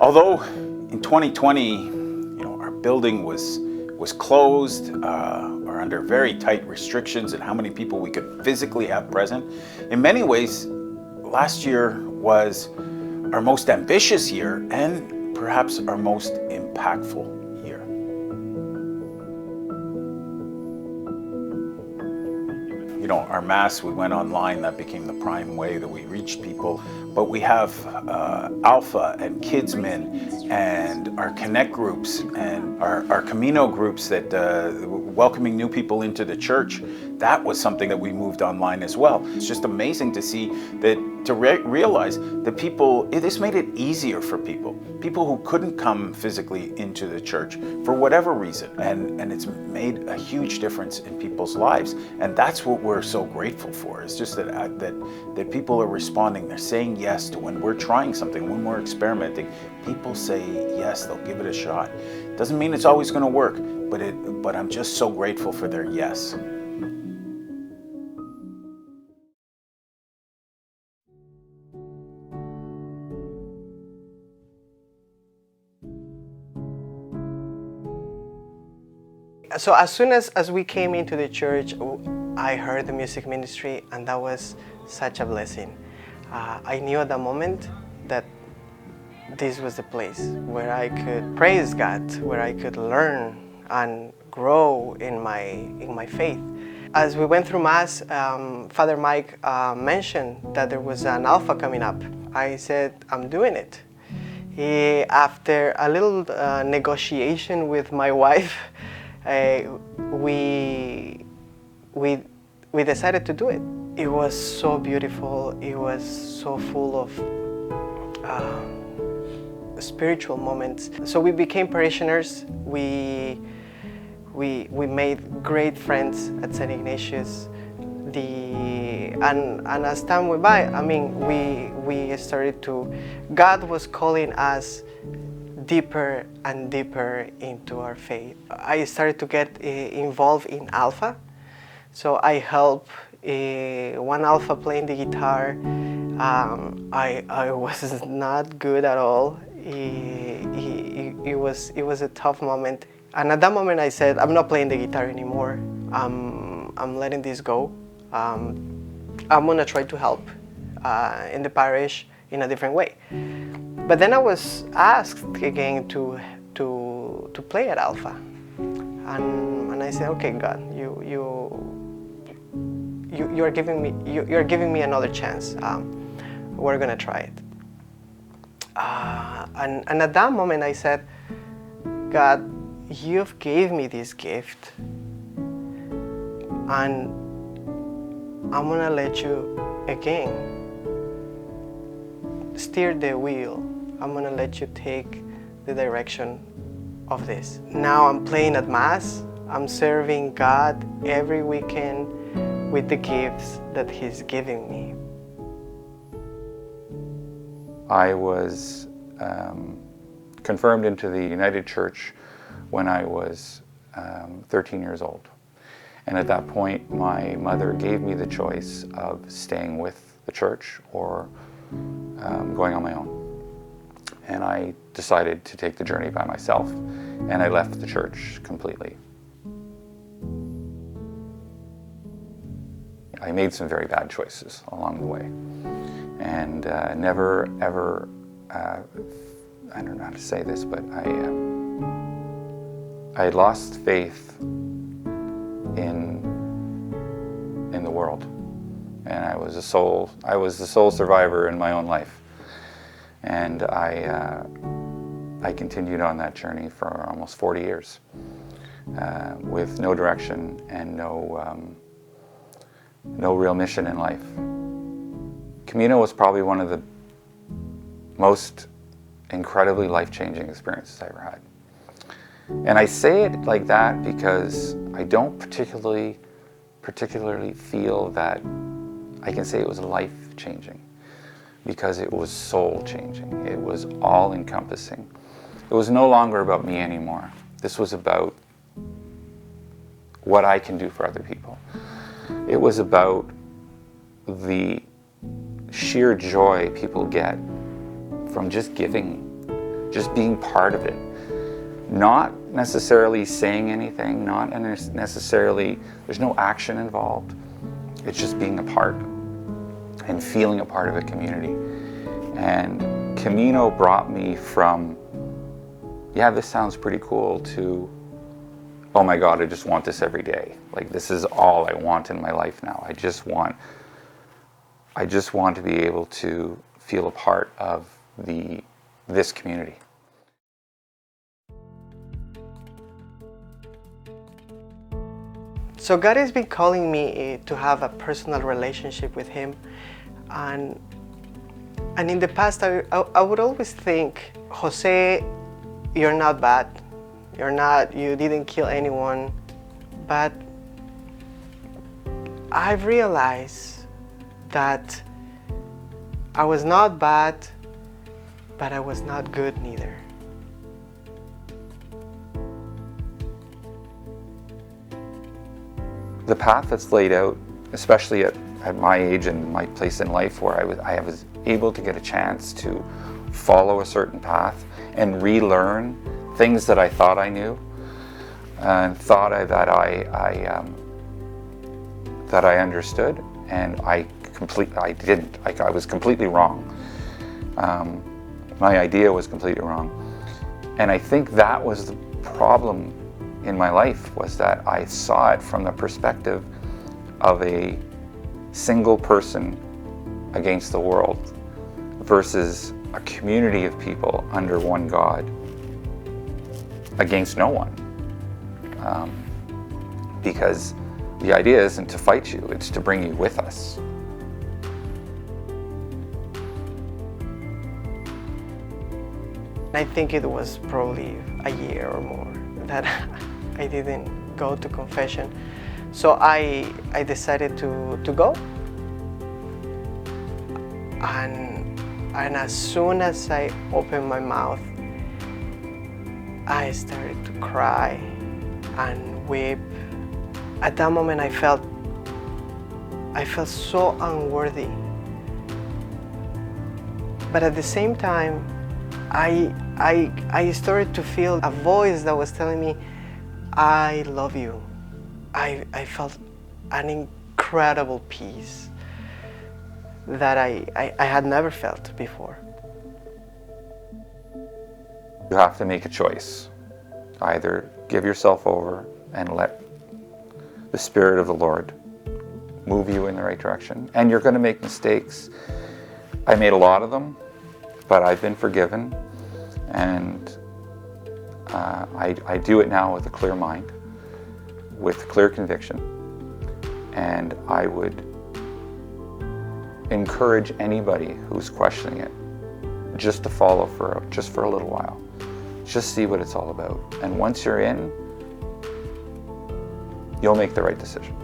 Although in 2020, our building was closed or under very tight restrictions and how many people we could physically have present, in many ways, last year was our most ambitious year and perhaps our most impactful year. Our Mass, we went online. That became the prime way that we reached people. But we have Alpha and Kidsmen and our Connect groups and our Camino groups that welcoming new people into the church. That was something that we moved online as well. It's just amazing to see that, to realize that this made it easier for people who couldn't come physically into the church for whatever reason. And it's made a huge difference in people's lives. And that's what we're so grateful for. It's just that people are responding. They're saying yes to when we're trying something, when we're experimenting. People say yes, they'll give it a shot. Doesn't mean it's always going to work, but I'm just so grateful for their yes. So as soon as we came into the church, I heard the music ministry, and that was such a blessing. I knew at that moment that this was the place where I could praise God, where I could learn and grow in my faith. As we went through Mass, Father Mike mentioned that there was an Alpha coming up. I said, I'm doing it. After a little negotiation with my wife, we decided to do it. It was so beautiful. It was so full of spiritual moments. So we became parishioners. We made great friends at St. Ignatius. And as time went by, we started to. God was calling us deeper and deeper into our faith. I started to get involved in Alpha. So I helped one Alpha playing the guitar. I was not good at all. It was a tough moment. And at that moment I said, I'm not playing the guitar anymore. I'm letting this go. I'm gonna try to help in the parish in a different way. But then I was asked again to play at Alpha, and I said, okay, God, you're giving me another chance. We're gonna try it. And at that moment I said, God, you've gave me this gift, and I'm gonna let you again steer the wheel. I'm gonna let you take the direction of this. Now I'm playing at Mass. I'm serving God every weekend with the gifts that He's giving me. I was confirmed into the United Church when I was 13 years old. And at that point, my mother gave me the choice of staying with the church or going on my own. And I decided to take the journey by myself, and I left the church completely. I made some very bad choices along the way, and never ever, I don't know how to say this, but I lost faith in the world, and I was the sole survivor in my own life. And I continued on that journey for almost 40 years with no direction and no real mission in life. Camino was probably one of the most incredibly life-changing experiences I ever had. And I say it like that because I don't particularly feel that I can say it was life-changing, because it was soul-changing. It was all-encompassing. It was no longer about me anymore. This was about what I can do for other people. It was about the sheer joy people get from just giving, just being part of it. Not necessarily saying anything, not necessarily, there's no action involved. It's just being a part and feeling a part of a community. And Camino brought me from, yeah, this sounds pretty cool, to, oh my God, I just want this every day. Like, this is all I want in my life now. I just want to be able to feel a part of this community. So God has been calling me to have a personal relationship with Him, and in the past I would always think, Jose, you're not bad, you didn't kill anyone, but I've realized that I was not bad, but I was not good neither. The path that's laid out, especially at my age and my place in life, where I was able to get a chance to follow a certain path and relearn things that I thought I knew and thought that I understood, and I didn't. I was completely wrong. My idea was completely wrong, and I think that was the problem in my life, was that I saw it from the perspective of a single person against the world versus a community of people under one God against no one. Because the idea isn't to fight you, it's to bring you with us. I think it was probably a year or more that I didn't go to confession. So I decided to go. And as soon as I opened my mouth, I started to cry and weep. At that moment I felt so unworthy. But at the same time, I started to feel a voice that was telling me, I love you. I felt an incredible peace that I had never felt before. You have to make a choice. Either give yourself over and let the Spirit of the Lord move you in the right direction. And you're going to make mistakes. I made a lot of them, but I've been forgiven. And I do it now with a clear mind, with clear conviction. And I would encourage anybody who's questioning it just to follow just for a little while. Just see what it's all about. And once you're in, you'll make the right decision.